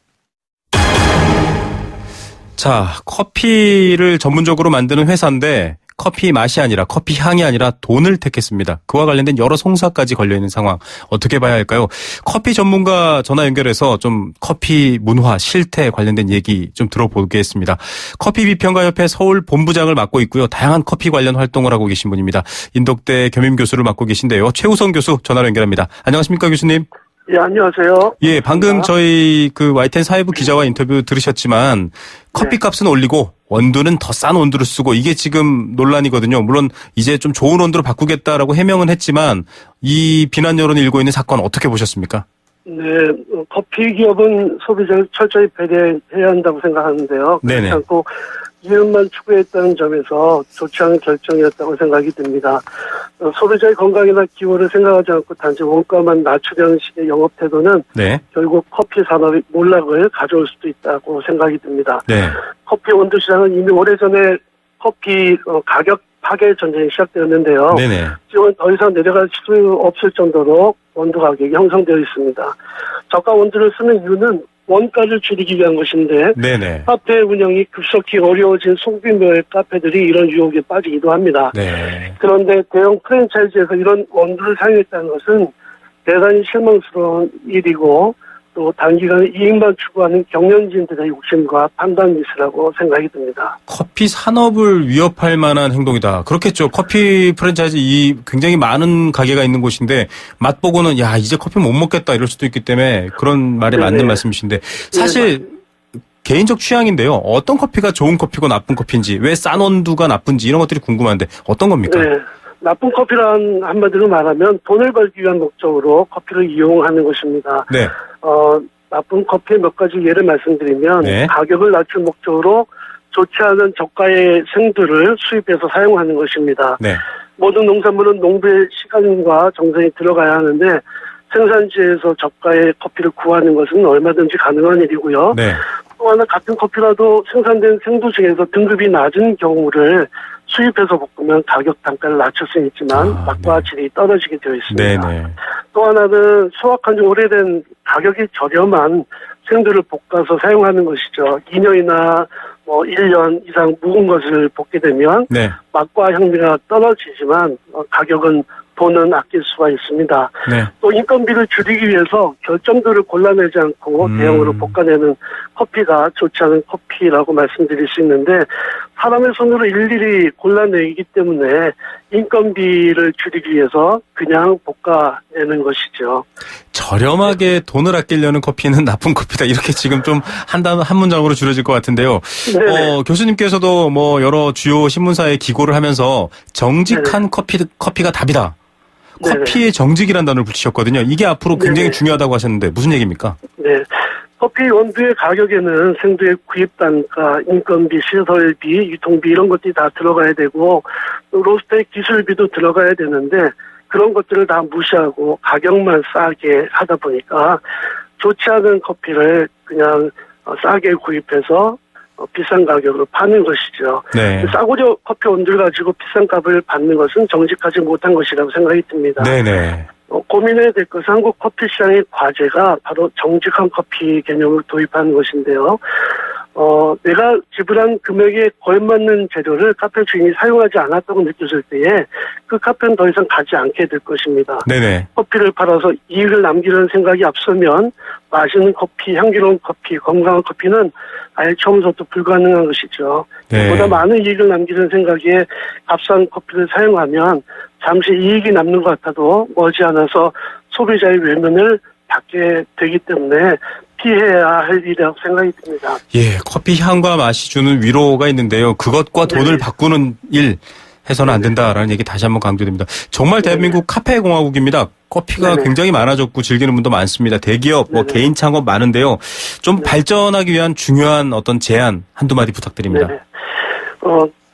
자, 커피를 전문적으로 만드는 회사인데 커피 맛이 아니라 커피 향이 아니라 돈을 택했습니다. 그와 관련된 여러 송사까지 걸려있는 상황 어떻게 봐야 할까요? 커피 전문가 전화 연결해서 좀 커피 문화, 실태 관련된 얘기 좀 들어보겠습니다. 커피 비평가협회 서울 본부장을 맡고 있고요. 다양한 커피 관련 활동을 하고 계신 분입니다. 인덕대 겸임 교수를 맡고 계신데요. 최우성 교수 전화로 연결합니다. 안녕하십니까, 교수님? 예, 안녕하세요. 예, 방금 저희 YTN 사회부 기자와 인터뷰 들으셨지만 커피값은 올리고 원두는 더 싼 원두를 쓰고 이게 지금 논란이거든요. 물론 이제 좀 좋은 원두로 바꾸겠다라고 해명은 했지만 이 비난 여론이 일고 있는 사건 어떻게 보셨습니까? 네, 커피 기업은 소비자를 철저히 배려해야 한다고 생각하는데요. 네네. 그렇지 않고 이윤만 추구했다는 점에서 좋지 않은 결정이었다고 생각이 듭니다. 소비자의 건강이나 기호를 생각하지 않고 단지 원가만 낮추려는 식의 영업 태도는 네. 결국 커피 산업의 몰락을 가져올 수도 있다고 생각이 듭니다. 네. 커피 원두 시장은 이미 오래전에 커피 가격 파괴 전쟁이 시작되었는데요. 네네. 지금은 더 이상 내려갈 수 없을 정도로 원두 가격이 형성되어 있습니다. 저가 원두를 쓰는 이유는 원가를 줄이기 위한 것인데 네네. 카페 운영이 급속히 어려워진 소규모의 카페들이 이런 유혹에 빠지기도 합니다. 네. 그런데 대형 프랜차이즈에서 이런 원두를 사용했다는 것은 대단히 실망스러운 일이고 또 단기간에 이익만 추구하는 경영진들의 욕심과 판단 미스라고 생각이 듭니다. 커피 산업을 위협할 만한 행동이다. 그렇겠죠. 커피 프랜차이즈 굉장히 많은 가게가 있는 곳인데 맛보고는 야 이제 커피 못 먹겠다 이럴 수도 있기 때문에 그런 말에 맞는 네네. 말씀이신데 사실 개인적 취향인데요. 어떤 커피가 좋은 커피고 나쁜 커피인지 왜 싼 원두가 나쁜지 이런 것들이 궁금한데 어떤 겁니까? 네. 나쁜 커피란 한마디로 말하면 돈을 벌기 위한 목적으로 커피를 이용하는 것입니다. 네. 나쁜 커피의 몇 가지 예를 말씀드리면 네. 가격을 낮출 목적으로 좋지 않은 저가의 생두를 수입해서 사용하는 것입니다. 네. 모든 농산물은 농부의 시간과 정성이 들어가야 하는데 생산지에서 저가의 커피를 구하는 것은 얼마든지 가능한 일이고요. 네. 또 하나 같은 커피라도 생산된 생두 중에서 등급이 낮은 경우를 수입해서 볶으면 가격 단가를 낮출 수 있지만 맛과 질이 떨어지게 되어 있습니다. 네네. 또 하나는 수확한 지 오래된 가격이 저렴한 생두를 볶아서 사용하는 것이죠. 2년이나 1년 이상 묵은 것을 볶게 되면 네. 맛과 향미가 떨어지지만 가격은 돈은 아낄 수가 있습니다. 네. 또 인건비를 줄이기 위해서 결정도를 골라내지 않고 대형으로 볶아내는 커피가 좋지 않은 커피라고 말씀드릴 수 있는데 사람의 손으로 일일이 골라내기 때문에 인건비를 줄이기 위해서 그냥 볶아내는 것이죠. 저렴하게 돈을 아끼려는 커피는 나쁜 커피다. 이렇게 지금 좀 한 문장으로 줄여질 것 같은데요. 교수님께서도 여러 주요 신문사에 기고를 하면서 정직한 커피가 답이다. 커피의 정직이라는 단어를 붙이셨거든요. 이게 앞으로 굉장히 중요하다고 하셨는데 무슨 얘기입니까? 네. 커피 원두의 가격에는 생두의 구입 단가, 인건비, 시설비, 유통비 이런 것들이 다 들어가야 되고 또 로스터의 기술비도 들어가야 되는데 그런 것들을 다 무시하고 가격만 싸게 하다 보니까 좋지 않은 커피를 그냥 싸게 구입해서 비싼 가격으로 파는 것이죠. 네. 싸구려 커피 원두를 가지고 비싼 값을 받는 것은 정직하지 못한 것이라고 생각이 듭니다. 네네. 고민해야 될 것은 한국 커피 시장의 과제가 바로 정직한 커피 개념을 도입하는 것인데요. 내가 지불한 금액에 걸맞는 재료를 카페 주인이 사용하지 않았다고 느껴질 때에 그 카페는 더 이상 가지 않게 될 것입니다. 네네. 커피를 팔아서 이익을 남기려는 생각이 앞서면 맛있는 커피, 향기로운 커피, 건강한 커피는 아예 처음부터 불가능한 것이죠. 네. 보다 많은 이익을 남기는 생각에 값싼 커피를 사용하면 잠시 이익이 남는 것 같아도 머지않아서 소비자의 외면을 받게 되기 때문에 피해야 할 일이라고 생각이 듭니다. 예, 커피 향과 맛이 주는 위로가 있는데요. 그것과 돈을 바꾸는 일 해서는 안 된다라는 얘기 다시 한번 강조됩니다. 정말 대한민국 카페 공화국입니다. 커피가 굉장히 많아졌고 즐기는 분도 많습니다. 대기업, 개인 창업 많은데요. 좀 발전하기 위한 중요한 어떤 제안 한두 마디 부탁드립니다.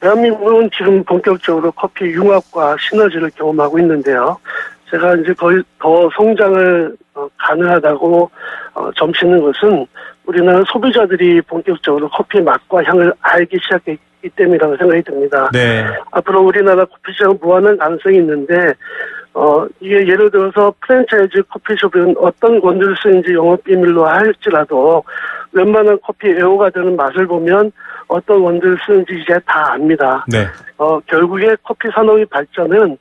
대한민국은 지금 본격적으로 커피 융합과 시너지를 경험하고 있는데요. 제가 이제 거의 더 성장을 가능하다고 점치는 것은 우리나라 소비자들이 본격적으로 커피의 맛과 향을 알기 시작했기 때문이라고 생각이 듭니다. 네. 앞으로 우리나라 커피 시장은 무한한 가능성이 있는데 이게 예를 들어서 프랜차이즈 커피숍은 어떤 원두를 쓰는지 영업 비밀로 할지라도 웬만한 커피 애호가되는 맛을 보면 어떤 원두를 쓰는지 이제 다 압니다. 네. 결국에 커피 산업의 발전은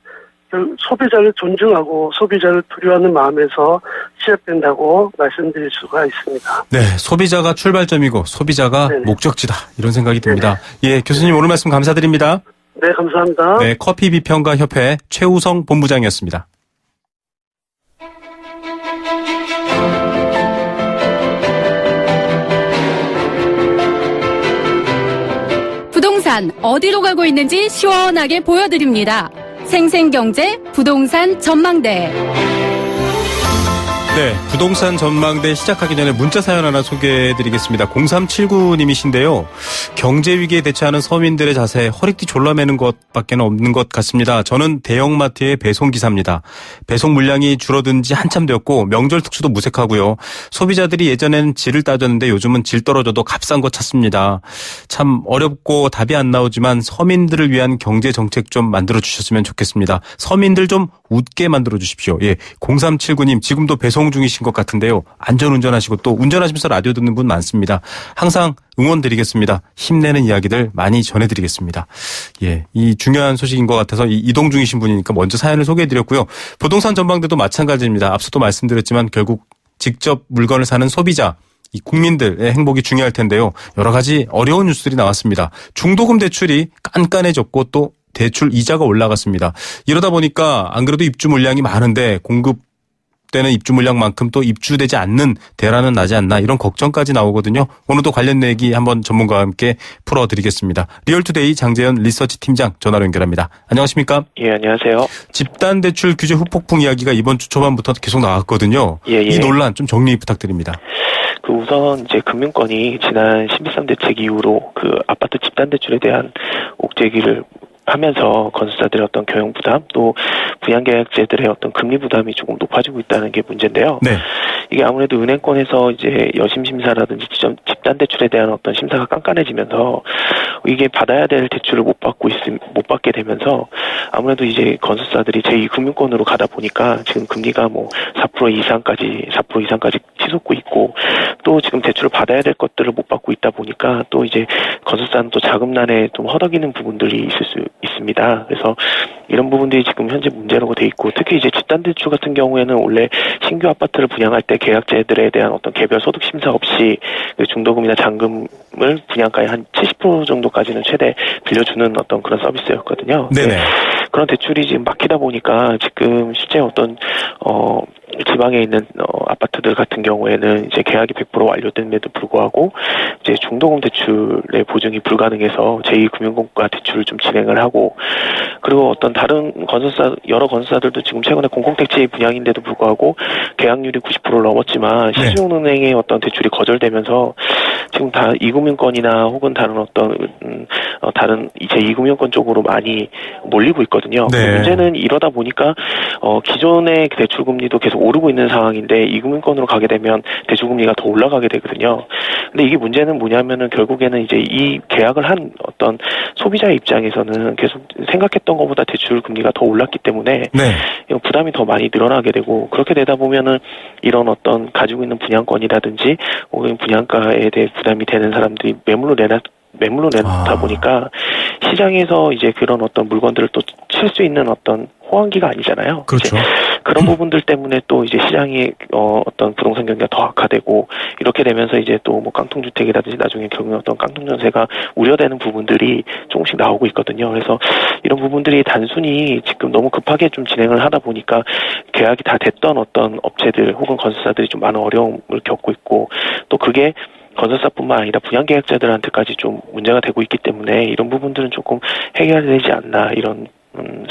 소비자를 존중하고 소비자를 두려워하는 마음에서 시작된다고 말씀드릴 수가 있습니다. 네, 소비자가 출발점이고 소비자가 목적지다 이런 생각이 듭니다. 예, 교수님 오늘 말씀 감사드립니다. 네, 감사합니다. 네, 커피 비평가 협회 최우성 본부장이었습니다. 부동산 어디로 가고 있는지 시원하게 보여드립니다. 생생경제 부동산 전망대. 네, 부동산 전망대 시작하기 전에 문자 사연 하나 소개해드리겠습니다. 0379님이신데요. 경제위기에 대처하는 서민들의 자세에 허리띠 졸라매는 것밖에 없는 것 같습니다. 저는 대형마트의 배송기사입니다. 배송 물량이 줄어든 지 한참 되었고 명절 특수도 무색하고요. 소비자들이 예전에는 질을 따졌는데 요즘은 질 떨어져도 값싼 거 찾습니다. 참 어렵고 답이 안 나오지만 서민들을 위한 경제정책 좀 만들어주셨으면 좋겠습니다. 서민들 좀 웃게 만들어주십시오. 예, 0379님 지금도 배송 중이신 것 같은데요. 안전운전하시고 또 운전하시면서 라디오 듣는 분 많습니다. 항상 응원드리겠습니다. 힘내는 이야기들 많이 전해드리겠습니다. 예, 이 중요한 소식인 것 같아서 이동 중이신 분이니까 먼저 사연을 소개해드렸고요. 부동산 전망대도 마찬가지입니다. 앞서도 말씀드렸지만 결국 직접 물건을 사는 소비자, 이 국민들의 행복이 중요할 텐데요. 여러 가지 어려운 뉴스들이 나왔습니다. 중도금 대출이 깐깐해졌고 또 대출 이자가 올라갔습니다. 이러다 보니까 안 그래도 입주 물량이 많은데 공급되는 입주 물량만큼 또 입주되지 않는 대란은 나지 않나 이런 걱정까지 나오거든요. 오늘도 관련 얘기 한번 전문가와 함께 풀어드리겠습니다. 리얼투데이 장재현 리서치 팀장 전화로 연결합니다. 안녕하십니까? 예, 안녕하세요. 집단대출 규제 후폭풍 이야기가 이번 주 초반부터 계속 나왔거든요. 예. 이 논란 좀 정리 부탁드립니다. 우선 이제 금융권이 지난 12.3 대책 이후로 그 아파트 집단대출에 대한 옥죄기를 하면서 건설사들의 어떤 경영 부담 또 부양계약제들의 어떤 금리 부담이 조금 높아지고 있다는 게 문제인데요. 네. 이게 아무래도 은행권에서 이제 여심 심사라든지 집단 대출에 대한 어떤 심사가 깐깐해지면서 이게 받아야 될 대출을 못 받게 되면서 아무래도 이제 건설사들이 제2금융권으로 가다 보니까 지금 금리가 뭐 4% 이상까지 치솟고 있고 또 지금 대출을 받아야 될 것들을 못 받고 있다 보니까 또 이제 건설사는 또 자금난에 좀 허덕이는 부분들이 있을 수 있습니다. 그래서 이런 부분들이 지금 현재 문제라고 돼 있고 특히 이제 집단대출 같은 경우에는 원래 신규 아파트를 분양할 때 계약자들에 대한 어떤 개별 소득 심사 없이 중도금이나 잔금을 분양가의 한 70% 정도까지는 최대 빌려주는 어떤 그런 서비스였거든요. 네네. 그런 대출이 지금 막히다 보니까 지금 실제 어떤 지방에 있는 아파트들 같은 경우에는 이제 계약이 100% 완료됨에도 불구하고 이제 중도금 대출의 보증이 불가능해서 제2금융권과 대출을 좀 진행을 하고 그리고 어떤 다른 여러 건설사들도 지금 최근에 공공택지 분양인데도 불구하고 계약률이 90%를 넘었지만 시중은행의 어떤 대출이 거절되면서 지금 다 이금융권이나 혹은 다른 어떤 다른 제2금융권 쪽으로 많이 몰리고 있거든요. 네. 문제는 이러다 보니까 기존의 대출 금리도 계속 오르고 있는 상황인데 이금융권으로 가게 되면 대출 금리가 더 올라가게 되거든요. 근데 이게 문제는 뭐냐면은 결국에는 이제 이 계약을 한 어떤 소비자의 입장에서는 계속 생각했던 것보다 대출 금리가 더 올랐기 때문에 부담이 더 많이 늘어나게 되고 그렇게 되다 보면은 이런 어떤 가지고 있는 분양권이라든지 혹은 분양가에 대해 부담이 되는 사람들이 매물로 내놓다 보니까 시장에서 이제 그런 어떤 물건들을 또 칠 수 있는 어떤 호황기가 아니잖아요. 그렇죠. 그런 부분들 때문에 또 이제 시장이 어떤 부동산 경기가 더 악화되고 이렇게 되면서 이제 또 뭐 깡통주택이라든지 나중에 결국에 어떤 깡통전세가 우려되는 부분들이 조금씩 나오고 있거든요. 그래서 이런 부분들이 단순히 지금 너무 급하게 좀 진행을 하다 보니까 계약이 다 됐던 어떤 업체들 혹은 건설사들이 좀 많은 어려움을 겪고 있고 또 그게 건설사뿐만 아니라 분양계약자들한테까지 좀 문제가 되고 있기 때문에 이런 부분들은 조금 해결되지 않나 이런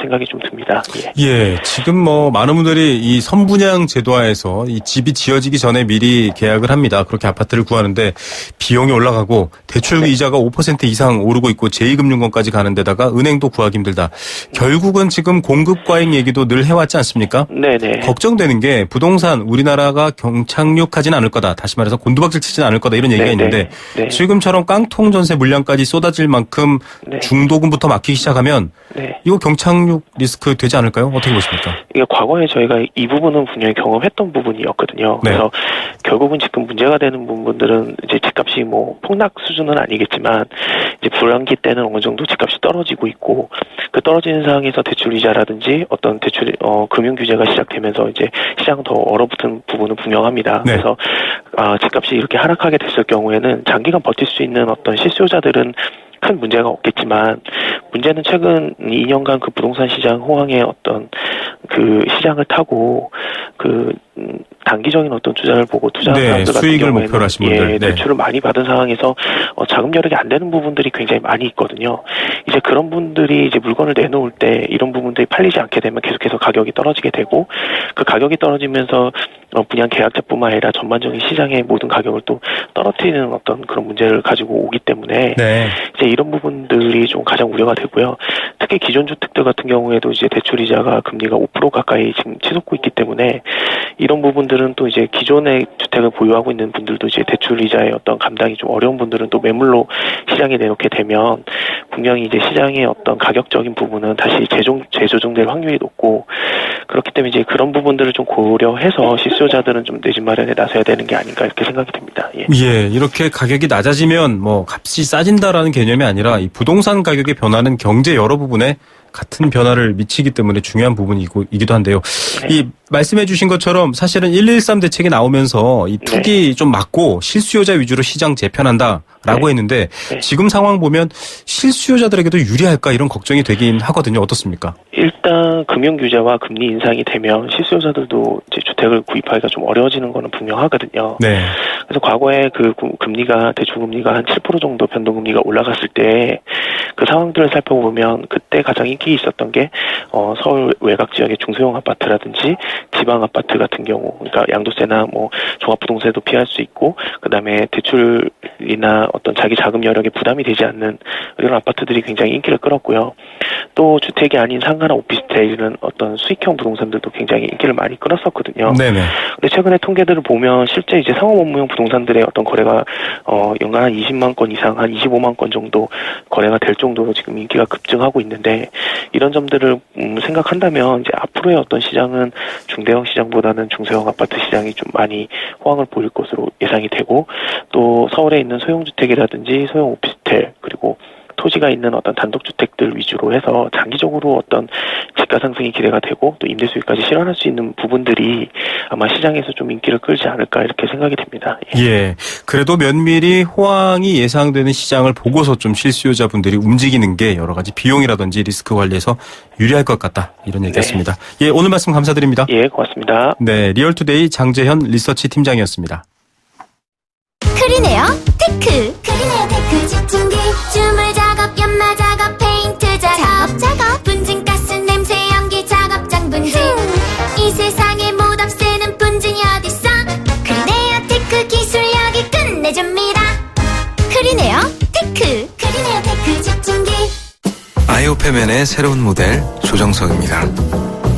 생각이 좀 듭니다. 예, 지금 뭐 많은 분들이 이 선분양 제도화에서 이 집이 지어지기 전에 미리 계약을 합니다. 그렇게 아파트를 구하는데 비용이 올라가고 대출 이자가 5% 이상 오르고 있고 제2금융권까지 가는 데다가 은행도 구하기 힘들다. 결국은 지금 공급 과잉 얘기도 늘 해왔지 않습니까? 네네. 걱정되는 게 부동산 우리나라가 경착륙하지는 않을 거다. 다시 말해서 곤두박질 치지는 않을 거다 이런 얘기가 있는데 지금처럼 깡통 전세 물량까지 쏟아질 만큼 중도금부터 막히기 시작하면 이거 경착륙 리스크 되지 않을까요? 어떻게 보십니까? 이게 과거에 저희가 이 부분은 분명히 경험했던 부분이었거든요. 그래서 결국은 지금 문제가 되는 부분들은 이제 집값이 뭐 폭락 수준은 아니겠지만 이제 불황기 때는 어느 정도 집값이 떨어지고 있고 그 떨어지는 상황에서 대출 이자라든지 어떤 대출 금융 규제가 시작되면서 이제 시장 더 얼어붙은 부분은 분명합니다. 그래서 집값이 이렇게 하락하게 됐을 경우에는 장기간 버틸 수 있는 어떤 실수요자들은 큰 문제가 없겠지만 문제는 최근 2년간 그 부동산 시장 호황의 어떤 그 시장을 타고 그 단기적인 어떤 투자를 보고 투자하는 사람들 같은 수익을 경우에는 목표로 하신 분들 대출을 많이 받은 상황에서 자금 여력이 안 되는 부분들이 굉장히 많이 있거든요. 이제 그런 분들이 이제 물건을 내놓을 때 이런 부분들이 팔리지 않게 되면 계속해서 가격이 떨어지게 되고 그 가격이 떨어지면서 분양 계약자뿐만 아니라 전반적인 시장의 모든 가격을 또 떨어뜨리는 어떤 그런 문제를 가지고 오기 때문에 이제 이런 부분들이 좀 가장 우려가 되고요. 특히 기존 주택들 같은 경우에도 이제 대출 이자가 금리가 5% 가까이 지금 치솟고 있기 때문에 이런 부분들은 또 이제 기존의 주택을 보유하고 있는 분들도 이제 대출 이자의 어떤 감당이 좀 어려운 분들은 또 매물로 시장에 내놓게 되면 분명히 이제 시장의 어떤 가격적인 부분은 다시 재조정될 확률이 높고 그렇기 때문에 이제 그런 부분들을 좀 고려해서 실수요자들은 좀 내 집 마련에 나서야 되는 게 아닌가 이렇게 생각이 듭니다. 예, 이렇게 가격이 낮아지면 뭐 값이 싸진다라는 개념이 아니라 이 부동산 가격의 변화는 경제 여러 부분에 같은 변화를 미치기 때문에 중요한 부분이기도 한데요. 이 말씀해 주신 것처럼 사실은 113 대책이 나오면서 이 투기 좀 막고 실수요자 위주로 시장 재편한다라고 했는데 지금 상황 보면 실수요자들에게도 유리할까 이런 걱정이 되긴 하거든요. 어떻습니까? 일단 금융 규제와 금리 인상이 되면 실수요자들도 이제 주택을 구입하기가 좀 어려워지는 거는 분명하거든요. 그래서 과거에 그 금리가 대출 금리가 한 7% 정도 변동 금리가 올라갔을 때 그 상황들을 살펴보면 그때 가장 인기 있었던 게 서울 외곽 지역의 중소형 아파트라든지 지방 아파트 같은 경우, 그러니까 양도세나 뭐 종합부동산도 피할 수 있고, 그다음에 대출이나 어떤 자기 자금 여력에 부담이 되지 않는 이런 아파트들이 굉장히 인기를 끌었고요. 또 주택이 아닌 상가나 오피스텔 이런 어떤 수익형 부동산들도 굉장히 인기를 많이 끌었었거든요. 근데 최근에 통계들을 보면 실제 이제 상업 업무용 부동산들의 어떤 거래가 연간 한 20만 건 이상, 한 25만 건 정도 거래가 될 정도로 지금 인기가 급증하고 있는데 이런 점들을 생각한다면 이제 앞으로의 어떤 시장은 중대형 시장보다는 중소형 아파트 시장이 좀 많이 호황을 보일 것으로 예상이 되고 또 서울에 있는 소형주택이라든지 소형 오피스텔 그리고 토지가 있는 어떤 단독주택들 위주로 해서 장기적으로 어떤 집가 상승이 기대가 되고 또 임대 수익까지 실현할 수 있는 부분들이 아마 시장에서 좀 인기를 끌지 않을까 이렇게 생각이 됩니다. 예. 그래도 면밀히 호황이 예상되는 시장을 보고서 좀 실수요자분들이 움직이는 게 여러 가지 비용이라든지 리스크 관리에서 유리할 것 같다. 이런 얘기였습니다. 예, 오늘 말씀 감사드립니다. 예, 고맙습니다. 네, 리얼투데이 장재현 리서치 팀장이었습니다. 크리네어 테크 집중기 주물 작업 연마 작업 페인트 작업 분진가스 냄새 이 세상에 못 없애는 분진이 어딨어. 크리네어 테크 기술력이 끝내줍니다. 크리네어 테크. 크리네어 테크 집중기. 아이오페맨의 새로운 모델 조정석입니다.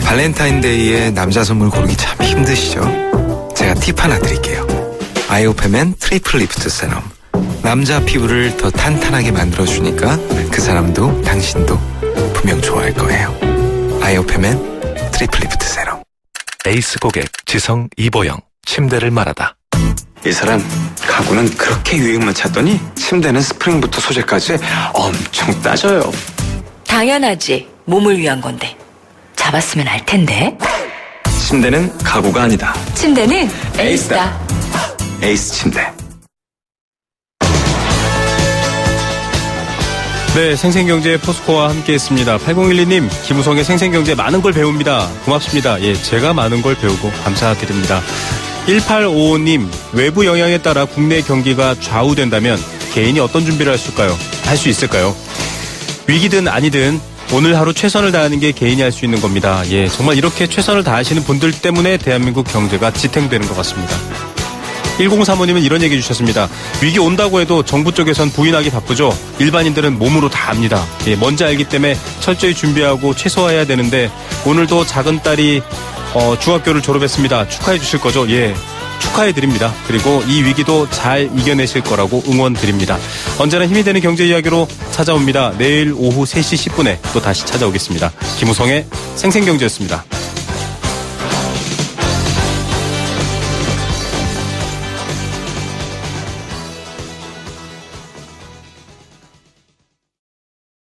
발렌타인데이에 남자 선물 고르기 참 힘드시죠? 제가 팁 하나 드릴게요. 아이오페맨 트리플 리프트 세럼. 남자 피부를 더 탄탄하게 만들어주니까 그 사람도 당신도 분명 좋아할 거예요. 아이오페맨 트리플 리프트 세럼. 에이스 고객 지성 이보영 침대를 말하다. 이 사람 가구는 그렇게 유행만 찾더니 침대는 스프링부터 소재까지 엄청 따져요. 당연하지. 몸을 위한 건데. 잡았으면 알 텐데. 침대는 가구가 아니다. 침대는 에이스다. 에이스 침대. 네, 생생경제 포스코와 함께했습니다. 8012님, 김우성의 생생경제 많은 걸 배웁니다. 고맙습니다. 예, 제가 많은 걸 배우고 감사드립니다. 1855님, 외부 영향에 따라 국내 경기가 좌우된다면 개인이 어떤 준비를 할 수 있을까요? 위기든 아니든 오늘 하루 최선을 다하는 게 개인이 할 수 있는 겁니다. 예, 정말 이렇게 최선을 다하시는 분들 때문에 대한민국 경제가 지탱되는 것 같습니다. 1035님은 이런 얘기 해주셨습니다. 위기 온다고 해도 정부 쪽에선 부인하기 바쁘죠. 일반인들은 몸으로 다 압니다. 예, 뭔지 알기 때문에 철저히 준비하고 최소화해야 되는데 오늘도 작은 딸이 중학교를 졸업했습니다. 축하해 주실 거죠? 예, 축하해 드립니다. 그리고 이 위기도 잘 이겨내실 거라고 응원 드립니다. 언제나 힘이 되는 경제 이야기로 찾아옵니다. 내일 오후 3시 10분에 또 다시 찾아오겠습니다. 김우성의 생생경제였습니다.